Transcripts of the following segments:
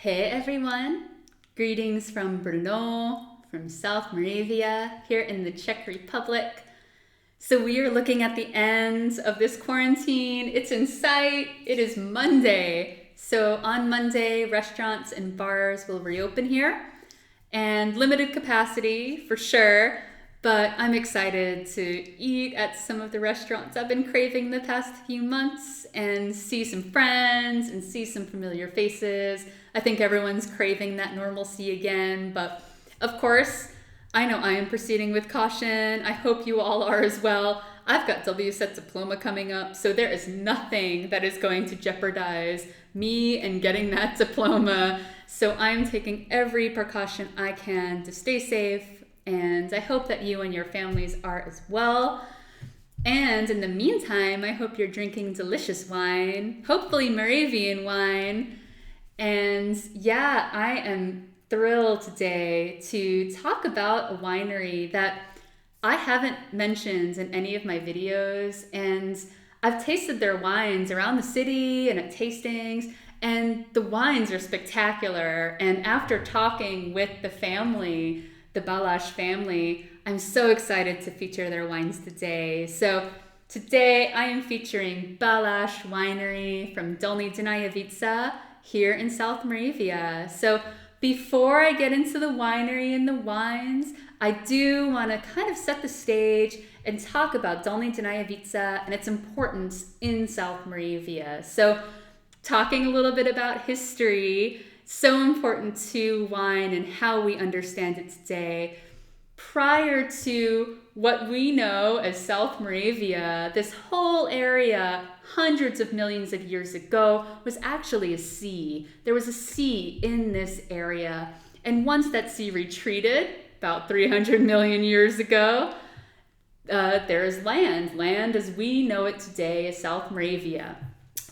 Hey everyone, greetings from Brno, from South Moravia, here in the Czech Republic. So we are looking at the end of this quarantine. It's in sight. It is Monday. So on Monday, restaurants and bars will reopen here, and limited capacity for sure. But I'm excited to eat at some of the restaurants I've been craving the past few months and see some friends and see some familiar faces. I think everyone's craving that normalcy again, but of course, I know I am proceeding with caution. I hope you all are as well. I've got WSET diploma coming up, so there is nothing that is going to jeopardize me and getting that diploma. So I'm taking every precaution I can to stay safe, and I hope that you and your families are as well. And in the meantime, I hope you're drinking delicious wine, hopefully Moravian wine. And yeah, I am thrilled today to talk about a winery that I haven't mentioned in any of my videos. And I've tasted their wines around the city and at tastings, and the wines are spectacular. And after talking with the family, the Baláž family, I'm so excited to feature their wines today. So today I am featuring Baláž Winery from Dolní Dňájevice here in South Moravia. So before I get into the winery and the wines, I do want to kind of set the stage and talk about Dolní Dňájevice and its importance in South Moravia. So talking a little bit about history, so important to wine and how we understand it today. Prior to what we know as South Moravia, this whole area, hundreds of millions of years ago, was actually a sea. There was a sea in this area. And once that sea retreated, about 300 million years ago, there is land as we know it today as South Moravia.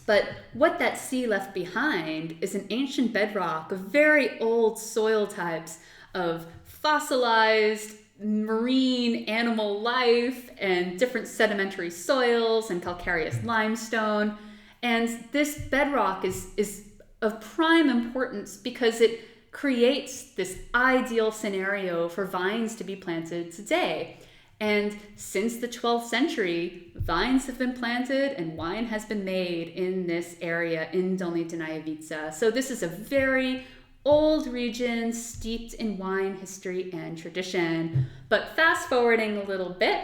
But what that sea left behind is an ancient bedrock of very old soil types of fossilized marine animal life and different sedimentary soils and calcareous limestone. And this bedrock is of prime importance because it creates this ideal scenario for vines to be planted today. And since the 12th century, vines have been planted and wine has been made in this area in Dolní Dňájevice. So this is a very old region steeped in wine history and tradition. But fast forwarding a little bit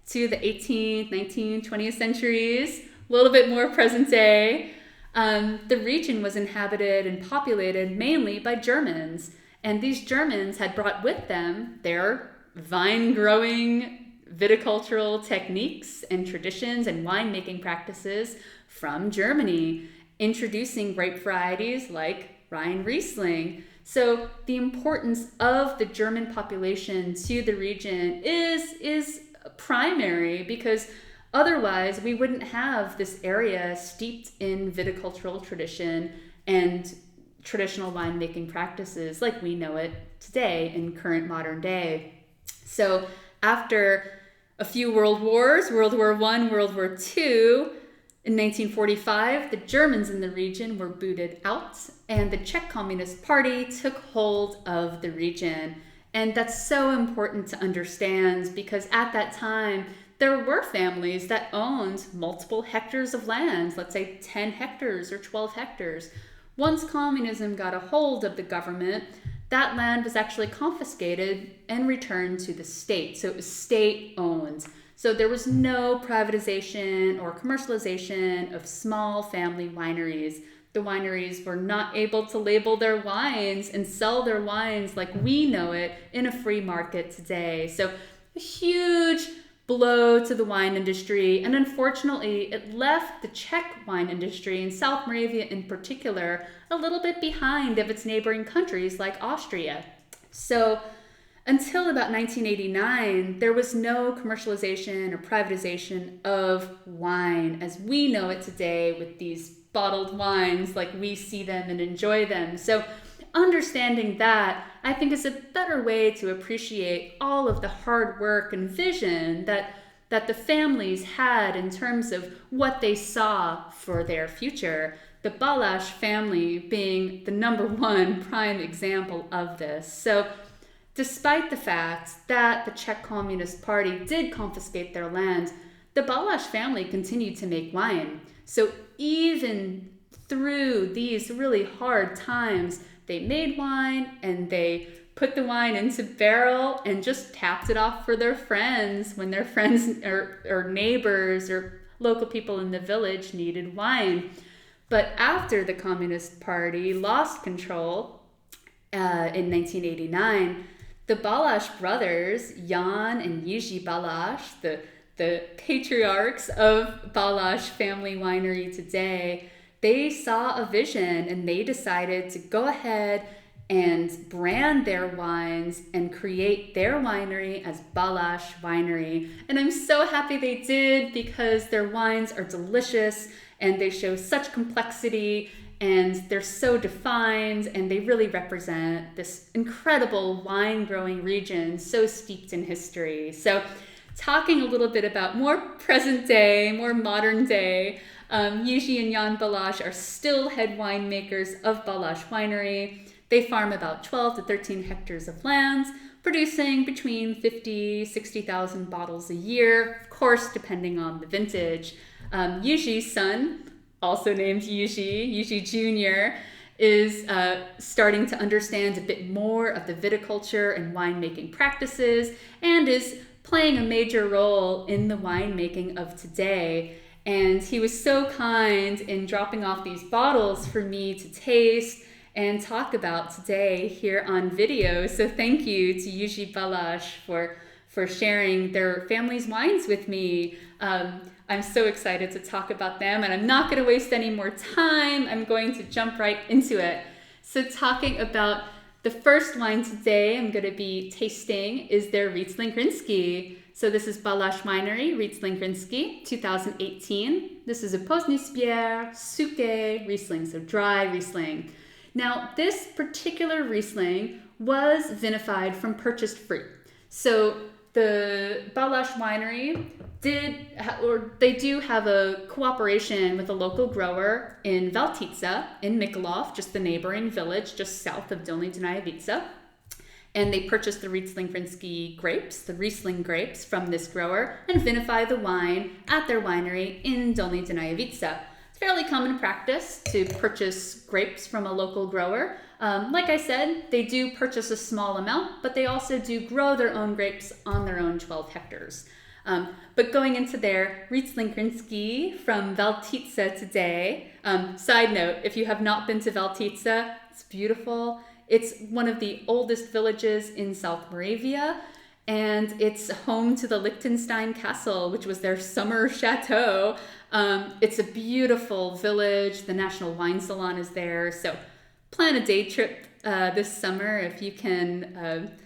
to the 18th, 19th, 20th centuries, a little bit more present day, the region was inhabited and populated mainly by Germans. And these Germans had brought with them their vine growing viticultural techniques and traditions and winemaking practices from Germany, introducing grape varieties like Rhine Riesling. So the importance of the German population to the region is primary, because otherwise we wouldn't have this area steeped in viticultural tradition and traditional winemaking practices like we know it today in current modern day. So after a few world wars, World War I, World War II, in 1945, the Germans in the region were booted out, and the Czech Communist Party took hold of the region. And that's so important to understand, because at that time, there were families that owned multiple hectares of land, let's say 10 hectares or 12 hectares. Once communism got a hold of the government, that land was actually confiscated and returned to the state. So it was state-owned. So there was no privatization or commercialization of small family wineries. The wineries were not able to label their wines and sell their wines like we know it in a free market today. So a huge blow to the wine industry, and unfortunately it left the Czech wine industry, and South Moravia in particular, a little bit behind of its neighboring countries like Austria. So until about 1989, there was no commercialization or privatization of wine as we know it today, with these bottled wines like we see them and enjoy them. So understanding that, I think, is a better way to appreciate all of the hard work and vision that the families had in terms of what they saw for their future. the Baláž family being the #1 prime example of this. So despite the fact that the Czech Communist Party did confiscate their land, the Baláž family continued to make wine. So even through these really hard times, they made wine and they put the wine into barrel and just tapped it off for their friends when their friends or neighbors or local people in the village needed wine. But after the Communist Party lost control in 1989, the Baláž brothers, Jan and Jiří Baláž, the patriarchs of Baláž family winery today, they saw a vision and they decided to go ahead and brand their wines and create their winery as Baláž Winery. And I'm so happy they did, because their wines are delicious and they show such complexity and they're so defined, and they really represent this incredible wine growing region so steeped in history. So talking a little bit about more present day, more modern day, Jiří and Jan Baláž are still head winemakers of Baláž Winery. They farm about 12 to 13 hectares of land, producing between 60,000 bottles a year, of course, depending on the vintage. Jiří's son, also named Jiří Jr., is starting to understand a bit more of the viticulture and winemaking practices, and is playing a major role in the winemaking of today. And he was so kind in dropping off these bottles for me to taste and talk about today here on video. So thank you to Jiří Baláž for sharing their family's wines with me. I'm so excited to talk about them, and I'm not going to waste any more time. I'm going to jump right into it. So talking about the first wine today I'm going to be tasting is their Riesling Grinski. So this is Baláž Winery, Riesling Grinski, 2018. This is a Pozdní Suké Riesling, so dry Riesling. Now, this particular Riesling was vinified from purchased fruit. So the Baláž Winery they do have a cooperation with a local grower in Valticka, in Mikulov, just the neighboring village just south of Dolní Danajovice. And they purchased the Riesling Grinski grapes, the Riesling grapes, from this grower and vinify the wine at their winery in Dolní Danajovice. It's fairly common practice to purchase grapes from a local grower. Like I said, they do purchase a small amount, but they also do grow their own grapes on their own 12 hectares. But going into their Riesling Grinski from Valticka today, side note, if you have not been to Valticka, it's beautiful. It's one of the oldest villages in South Moravia, and it's home to the Liechtenstein Castle, which was their summer chateau. It's a beautiful village. The National Wine Salon is there. So plan a day trip this summer if you can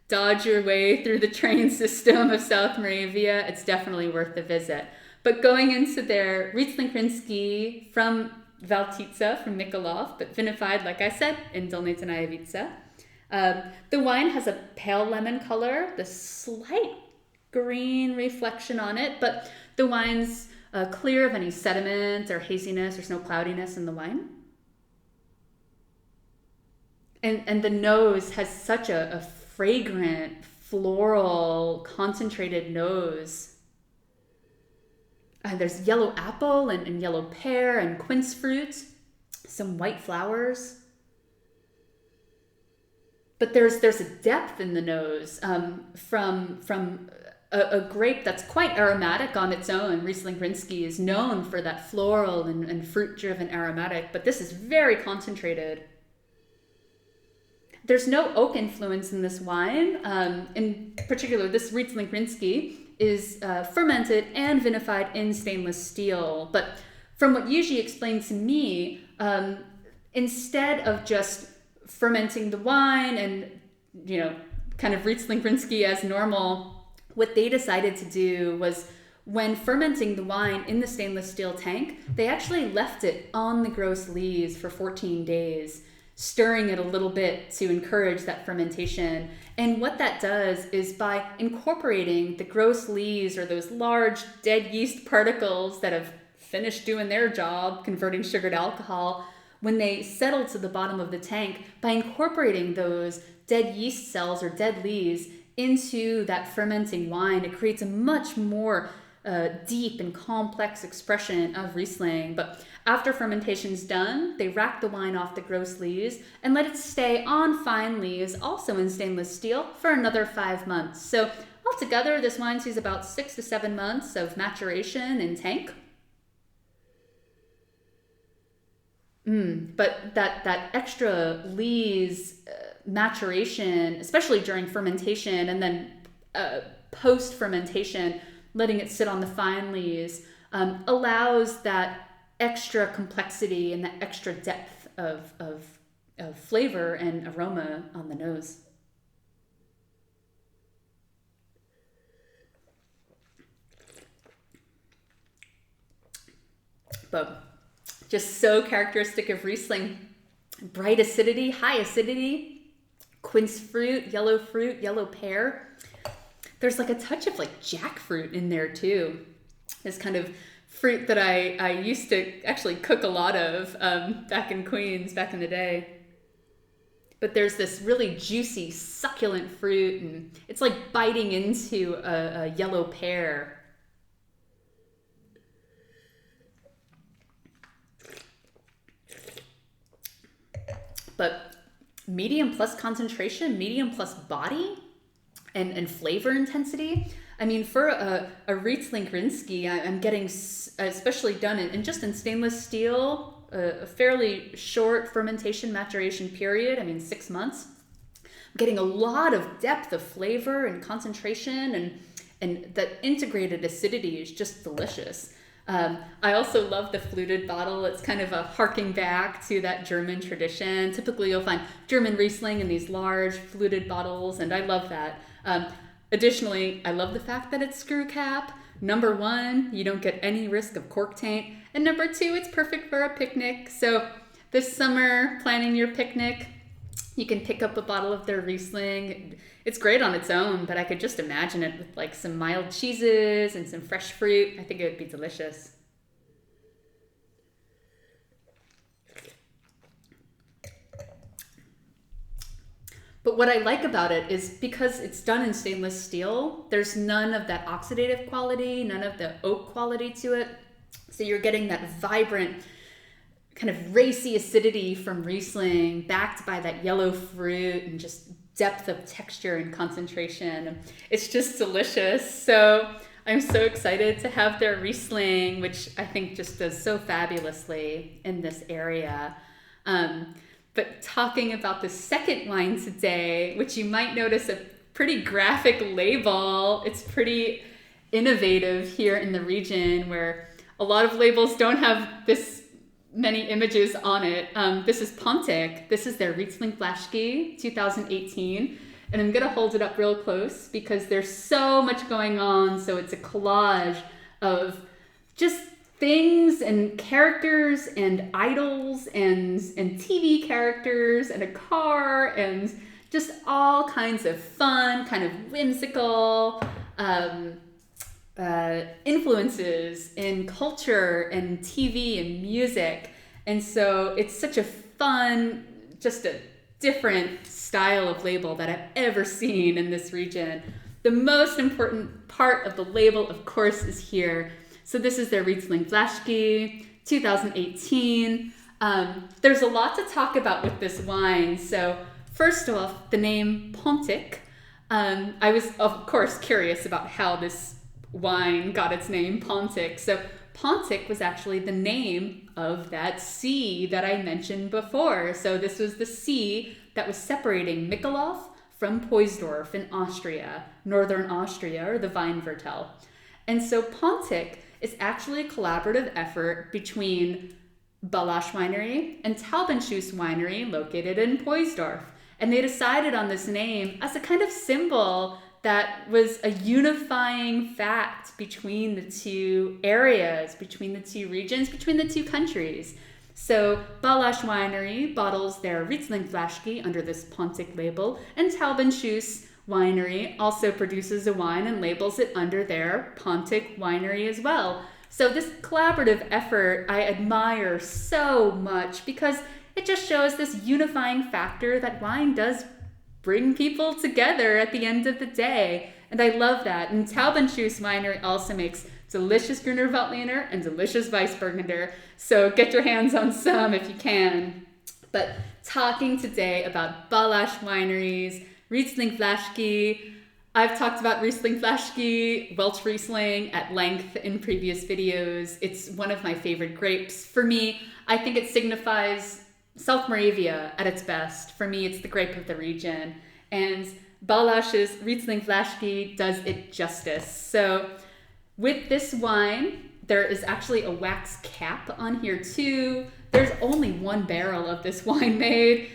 dodge your way through the train system of South Moravia. It's definitely worth the visit. But going into their Riesling Grinski from Valticka, from Mikulov, but vinified, like I said, in Dolní Danajovice. The wine has a pale lemon color, the slight green reflection on it, but the wine's clear of any sediment or haziness. There's no cloudiness in the wine. And the nose has such a fragrant, floral, concentrated nose. There's yellow apple and yellow pear and quince fruit, some white flowers. But there's a depth in the nose from a grape that's quite aromatic on its own. Riesling Grinski is known for that floral and fruit-driven aromatic, but this is very concentrated. There's no oak influence in this wine. In particular, this Riesling Grinski is fermented and vinified in stainless steel. But from what Jiří explained to me, instead of just fermenting the wine and, kind of Riesling Grinski as normal, what they decided to do was, when fermenting the wine in the stainless steel tank, they actually left it on the gross lees for 14 days, stirring it a little bit to encourage that fermentation. And what that does is, by incorporating the gross lees, or those large dead yeast particles that have finished doing their job, converting sugar to alcohol, when they settle to the bottom of the tank, by incorporating those dead yeast cells or dead lees into that fermenting wine, it creates a much more deep and complex expression of Riesling. But after fermentation's done, they rack the wine off the gross lees and let it stay on fine lees, also in stainless steel, for another 5 months. So altogether, this wine sees about 6 to 7 months of maturation in tank. But that extra lees maturation, especially during fermentation and then post-fermentation, letting it sit on the fine lees, allows that extra complexity and that extra depth of flavor and aroma on the nose. But just so characteristic of Riesling. Bright acidity, high acidity, quince fruit, yellow pear. There's like a touch of like jackfruit in there too. This kind of fruit that I used to actually cook a lot of back in Queens, back in the day. But there's this really juicy, succulent fruit, and it's like biting into a yellow pear. But medium plus concentration, medium plus body, and flavor intensity. I mean, for a Riesling Grinsky, I'm getting, especially done in just in stainless steel, a fairly short fermentation maturation period. I mean, 6 months. I'm getting a lot of depth of flavor and concentration, and that integrated acidity is just delicious. I also love the fluted bottle. It's kind of a harking back to that German tradition. Typically, you'll find German Riesling in these large fluted bottles, and I love that. Additionally, I love the fact that it's screw cap. Number one, you don't get any risk of cork taint. And number two, it's perfect for a picnic. So this summer, planning your picnic, you can pick up a bottle of their Riesling. It's great on its own, but I could just imagine it with like some mild cheeses and some fresh fruit. I think it would be delicious. But what I like about it is because it's done in stainless steel, there's none of that oxidative quality, none of the oak quality to it. So you're getting that vibrant, kind of racy acidity from Riesling, backed by that yellow fruit and just depth of texture and concentration. It's just delicious. So I'm so excited to have their Riesling, which I think just does so fabulously in this area. But talking about the second wine today, which you might notice a pretty graphic label. It's pretty innovative here in the region where a lot of labels don't have this many images on it. This is Pontic. This is their Riesling Valticka 2018. And I'm going to hold it up real close because there's so much going on. So it's a collage of just things and characters and idols and TV characters and a car and just all kinds of fun, kind of whimsical influences in culture and TV and music. And so it's such a fun, just a different style of label that I've ever seen in this region. The most important part of the label, of course, is here. So this is their Riesling Valticka 2018. There's a lot to talk about with this wine. So first off, the name Pontic. I was, of course, curious about how this wine got its name, Pontic. So Pontic was actually the name of that sea that I mentioned before. So this was the sea that was separating Michelob from Poisdorf in Austria, northern Austria, or the Weinviertel. And so Pontic is actually a collaborative effort between Baláž Winery and Taubenschus Winery located in Poisdorf. And they decided on this name as a kind of symbol that was a unifying fact between the two areas, between the two regions, between the two countries. So Baláž Winery bottles their Riesling Valticka under this Pontic label, and Taubenschus Winery also produces a wine and labels it under their Pontic Winery as well. So this collaborative effort I admire so much because it just shows this unifying factor that wine does bring people together at the end of the day. And I love that. And Taubenschus Winery also makes delicious Gruner Veltliner and delicious Weissburgunder. So get your hands on some if you can. But talking today about Baláž Winery's Riesling Valticka. I've talked about Riesling Valticka, Welschriesling at length in previous videos. It's one of my favorite grapes. For me, I think it signifies South Moravia at its best. For me, it's the grape of the region. And Baláž's Riesling Valticka does it justice. So with this wine, there is actually a wax cap on here too. There's only one barrel of this wine made.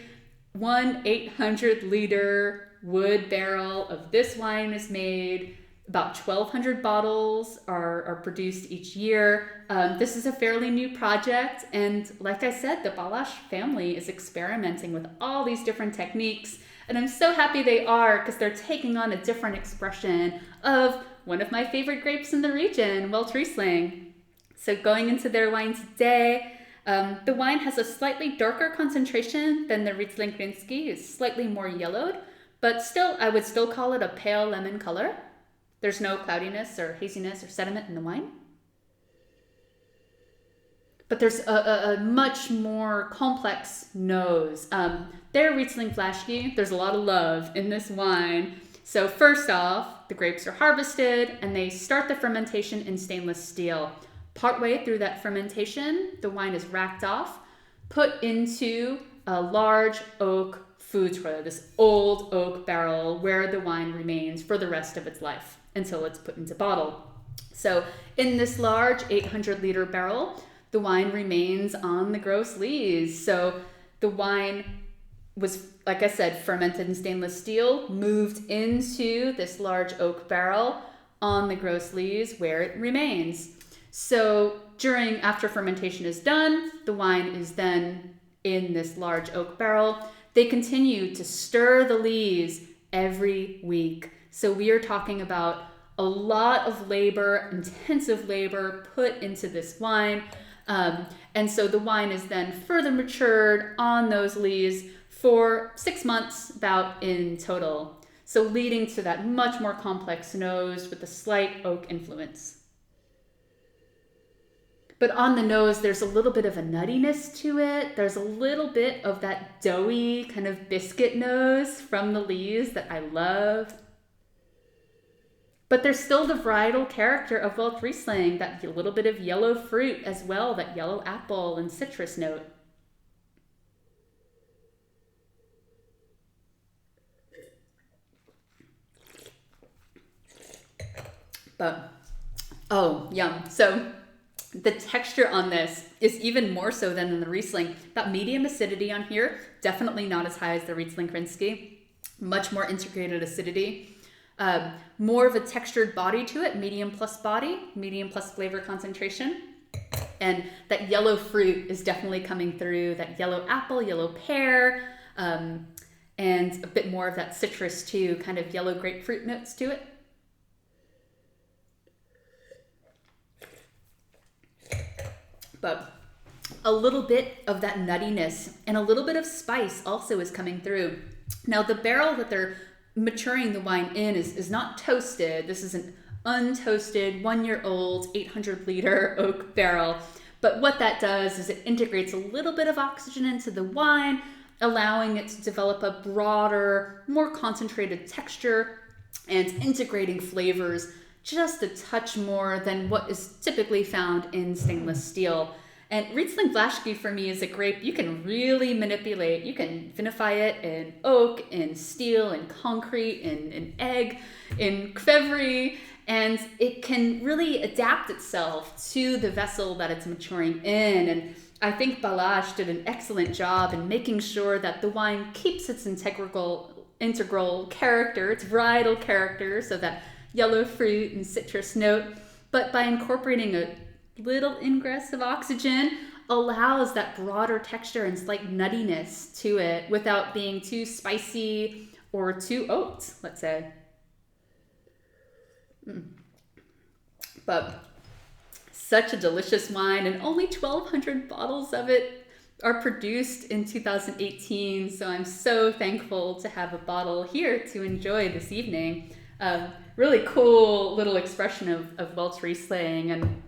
One 800-liter wood barrel of this wine is made. About 1,200 bottles are produced each year. This is a fairly new project, and like I said, the Baláž family is experimenting with all these different techniques, and I'm so happy they are because they're taking on a different expression of one of my favorite grapes in the region, Welschriesling. So going into their wine today, the wine has a slightly darker concentration than the Riesling Rinski. It's slightly more yellowed, but still, I would still call it a pale lemon color. There's no cloudiness or haziness or sediment in the wine. But there's a much more complex nose. Their Riesling Valticka, there's a lot of love in this wine. So first off, the grapes are harvested and they start the fermentation in stainless steel. Partway through that fermentation, the wine is racked off, put into a large oak foutre, this old oak barrel where the wine remains for the rest of its life until it's put into bottle. So in this large 800-liter barrel, the wine remains on the gross lees. So the wine was, like I said, fermented in stainless steel, moved into this large oak barrel on the gross lees where it remains. So after fermentation is done, the wine is then in this large oak barrel. They continue to stir the lees every week. So we are talking about a lot of labor, intensive labor put into this wine. And so the wine is then further matured on those lees for 6 months about in total. So leading to that much more complex nose with a slight oak influence. But on the nose, there's a little bit of a nuttiness to it. There's a little bit of that doughy kind of biscuit nose from the lees that I love. But there's still the varietal character of Welschriesling, that little bit of yellow fruit as well, that yellow apple and citrus note. But, oh, yum. So the texture on this is even more so than in the Riesling. About medium acidity on here, definitely not as high as the Riesling Rinski. Much more integrated acidity. More of a textured body to it, medium plus body, medium plus flavor concentration. And that yellow fruit is definitely coming through, that yellow apple, yellow pear, and a bit more of that citrus too, kind of yellow grapefruit notes to it. But a little bit of that nuttiness and a little bit of spice also is coming through. Now the barrel that they're maturing the wine in is not toasted. This is an untoasted 1-year-old 800-liter oak barrel. But what that does is it integrates a little bit of oxygen into the wine, allowing it to develop a broader, more concentrated texture and integrating flavors just a touch more than what is typically found in stainless steel. And Riesling Valticka for me is a grape you can really manipulate. You can vinify it in oak, in steel, in concrete, in egg, in qvevri, and it can really adapt itself to the vessel that it's maturing in. And I think Baláž did an excellent job in making sure that the wine keeps its integral character, its varietal character, so that yellow fruit and citrus note, but by incorporating a little ingress of oxygen allows that broader texture and slight nuttiness to it without being too spicy or too oaked, let's say. But Such a delicious wine, and only 1,200 bottles of it are produced in 2018. So I'm so thankful to have a bottle here to enjoy this evening. Really cool little expression of Welschriesling, and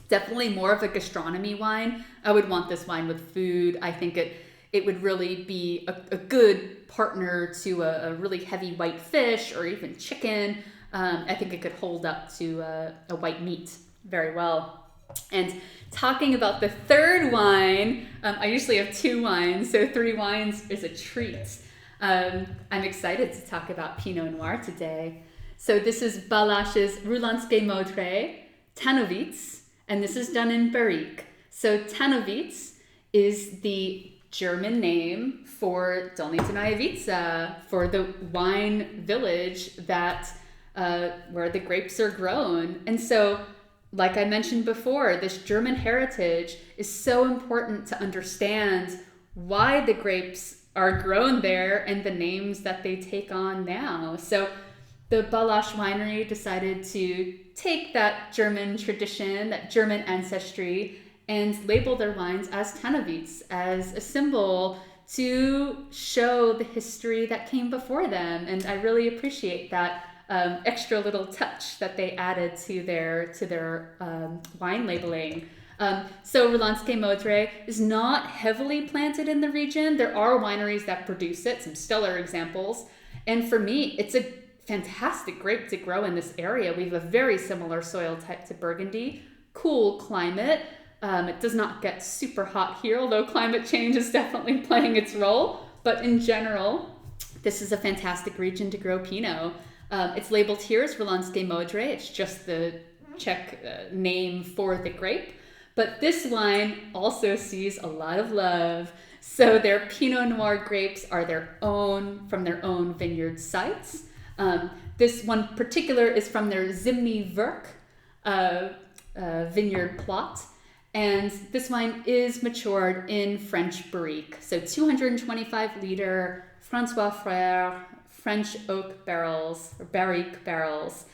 definitely more of a gastronomy wine. I would want this wine with food. I think it would really be a good partner to a really heavy white fish or even chicken. I think it could hold up to a white meat very well. And talking about the third wine, I usually have 2 wines, so 3 wines is a treat. I'm excited to talk about Pinot Noir today. So this is Baláž's Riesling Tannowitz, and this is done in Barrique. So Tannowitz is the German name for Dolní Tannowitz, for the wine village that where the grapes are grown. And so, like I mentioned before, this German heritage is so important to understand why the grapes are grown there and the names that they take on now. So the Baláž Winery decided to take that German tradition, that German ancestry, and label their wines as Tannowitz, as a symbol to show the history that came before them. And I really appreciate that extra little touch that they added to their wine labeling. So Riesling Valticka is not heavily planted in the region. There are wineries that produce it, some stellar examples. And for me, it's a fantastic grape to grow in this area. We have a very similar soil type to Burgundy, cool climate. It does not get super hot here, although climate change is definitely playing its role. But in general, this is a fantastic region to grow Pinot. It's labeled here as Riesling Modré. It's just the Czech name for the grape. But this wine also sees a lot of love. So their Pinot Noir grapes are from their own vineyard sites. This one particular is from their Zimný Vrch vineyard plot. And this wine is matured in French Barrique. So 225 liter François Frère French oak barrels, or Barrique barrels.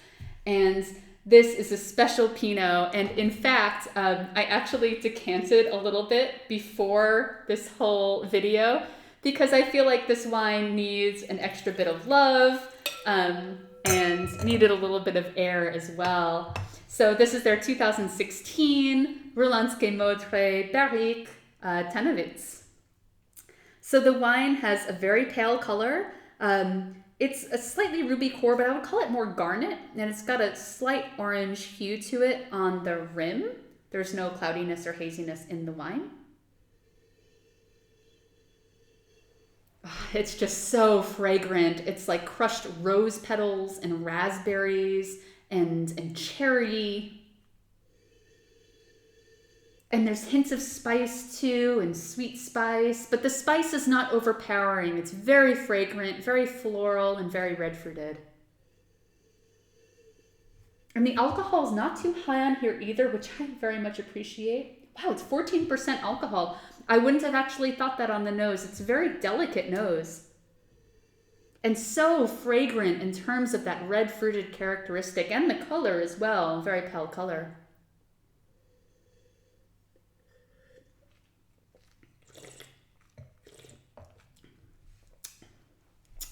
And this is a special Pinot. And in fact, I actually decanted a little bit before this whole video because I feel like this wine needs an extra bit of love and needed a little bit of air as well. So this is their 2016 Riesling Modré Barrique Tannowitz. So the wine has a very pale color. It's a slightly ruby core, but I would call it more garnet, and it's got a slight orange hue to it on the rim. There's no cloudiness or haziness in the wine. It's just so fragrant. It's like crushed rose petals and raspberries and cherry. And there's hints of spice too, and sweet spice, but the spice is not overpowering. It's very fragrant, very floral, and very red fruited. And the alcohol is not too high on here either, which I very much appreciate. Wow, it's 14% alcohol. I wouldn't have actually thought that on the nose. It's a very delicate nose. And so fragrant in terms of that red fruited characteristic, and the color as well, very pale color.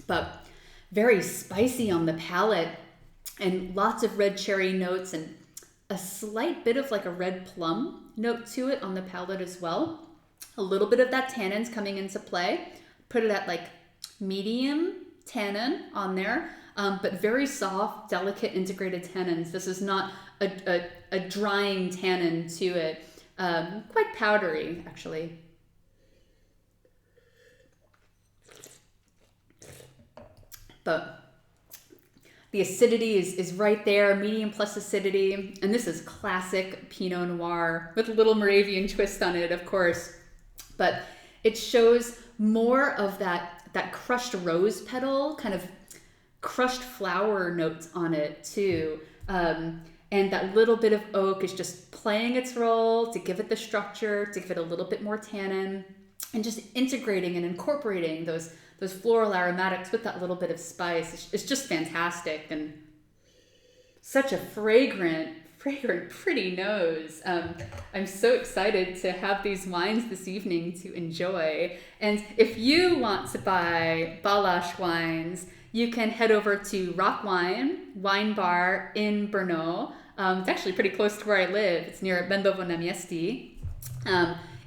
But very spicy on the palate, and lots of red cherry notes, and a slight bit of like a red plum note to it on the palate as well. A little bit of that tannin's coming into play. Put it at like medium tannin on there, but very soft, delicate, integrated tannins. This is not a drying tannin to it. Quite powdery, actually. But the acidity is right there, medium plus acidity. And this is classic Pinot Noir with a little Moravian twist on it, of course. But it shows more of that crushed rose petal, kind of crushed flower notes on it too. And that little bit of oak is just playing its role to give it the structure, to give it a little bit more tannin, and just integrating and incorporating those floral aromatics with that little bit of spice. It's just fantastic, and such a fragrant fragrant, pretty nose. I'm so excited to have these wines this evening to enjoy. And if you want to buy Baláž wines, you can head over to Rock Wine Bar in Brno. It's actually pretty close to where I live. It's near Bendovo na Městí.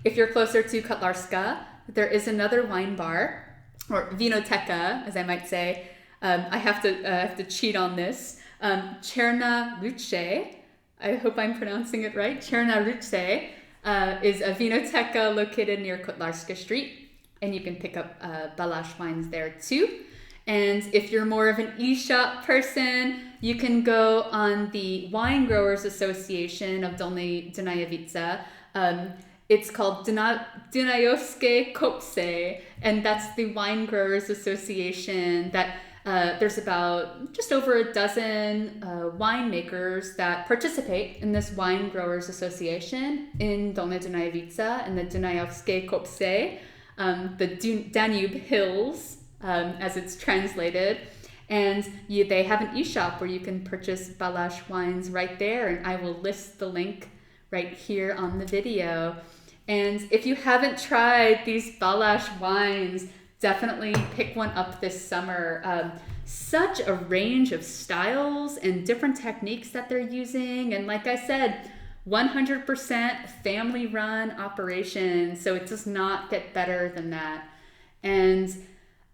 If you're closer to Kotlarska, there is another wine bar, or Vinoteca, as I might say. I have to cheat on this. Černá Ruče, I hope I'm pronouncing it right. Černá Ruče is a Vinoteca located near Kotlarska Street, and you can pick up Baláž wines there too. And if you're more of an e-shop person, you can go on the Wine Growers Association of Dolní Dunajevice. It's called Dunajovské kopce, and that's the Wine Growers Association that there's about just over a dozen winemakers that participate in this Wine Growers Association in Dolní Dunajevice and the Dunajovské kopce, the Danube Hills, as it's translated. And they have an e-shop where you can purchase Baláž wines right there, and I will list the link right here on the video. And if you haven't tried these Baláž wines, definitely pick one up this summer. Such a range of styles and different techniques that they're using. And like I said, 100% family-run operation, so it does not get better than that. And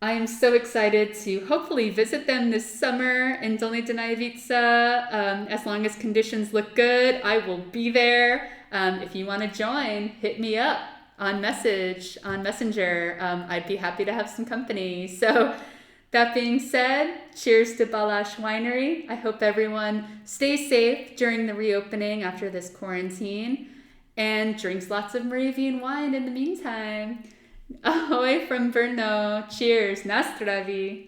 I am so excited to hopefully visit them this summer in Dolní Dunajevice. As long as conditions look good, I will be there. If you want to join, hit me up on Messenger. I'd be happy to have some company. So that being said, cheers to Baláž Winery. I hope everyone stays safe during the reopening after this quarantine and drinks lots of Moravian wine in the meantime. Ahoy from Brno. Cheers. Na zdraví.